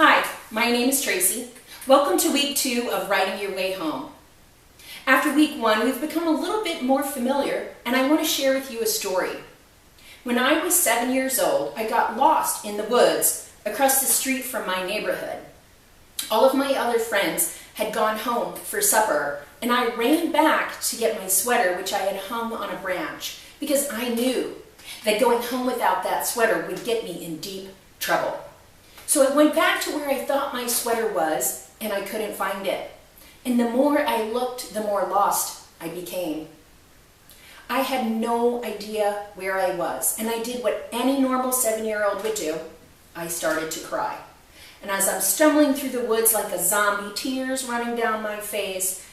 Hi, my name is Tracy. Welcome to week 2 of Writing Your Way Home. After week 1, we've become a little bit more familiar, and I want to share with you a story. When I was 7 years old, I got lost in the woods across the street from my neighborhood. All of my other friends had gone home for supper, and I ran back to get my sweater, which I had hung on a branch, because I knew that going home without that sweater would get me in deep trouble. So I went back to where I thought my sweater was, and I couldn't find it. And the more I looked, the more lost I became. I had no idea where I was, and I did what any normal 7-year-old would do. I started to cry. And as I'm stumbling through the woods like a zombie, tears running down my face,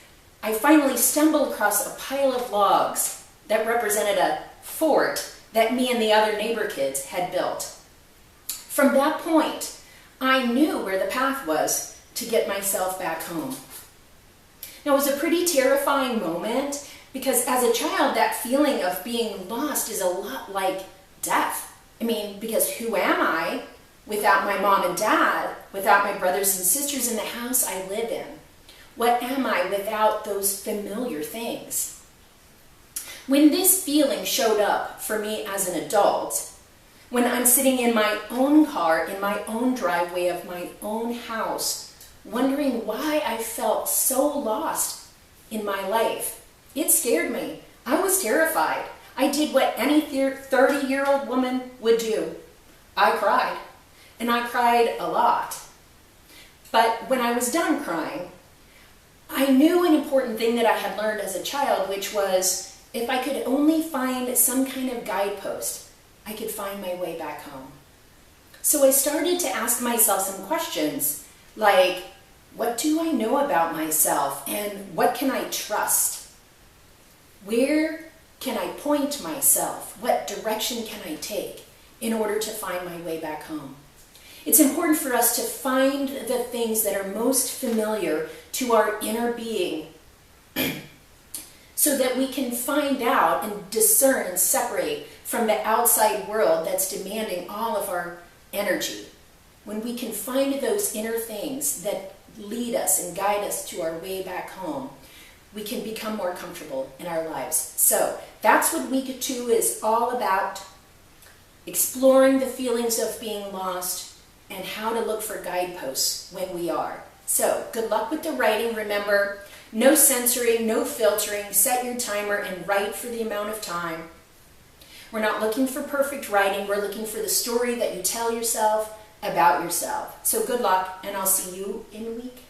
I finally stumbled across a pile of logs that represented a fort that me and the other neighbor kids had built. From that point, I knew where the path was to get myself back home. Now, it was a pretty terrifying moment because as a child, that feeling of being lost is a lot like death. Because who am I without my mom and dad, without my brothers and sisters in the house I live in? What am I without those familiar things? When this feeling showed up for me as an adult, when I'm sitting in my own car, in my own driveway of my own house, wondering why I felt so lost in my life, it scared me. I was terrified. I did what any 30-year-old woman would do. I cried, and I cried a lot. But when I was done crying, I knew an important thing that I had learned as a child, which was if I could only find some kind of guidepost, I could find my way back home. So I started to ask myself some questions like, what do I know about myself and what can I trust? Where can I point myself? What direction can I take in order to find my way back home? It's important for us to find the things that are most familiar to our inner being so that we can find out and discern and separate from the outside world that's demanding all of our energy. When we can find those inner things that lead us and guide us to our way back home, we can become more comfortable in our lives. So that's what week 2 is all about, exploring the feelings of being lost and how to look for guideposts when we are. So good luck with the writing. Remember, no censoring, no filtering. Set your timer and write for the amount of time. We're not looking for perfect writing. We're looking for the story that you tell yourself about yourself. So good luck, and I'll see you in week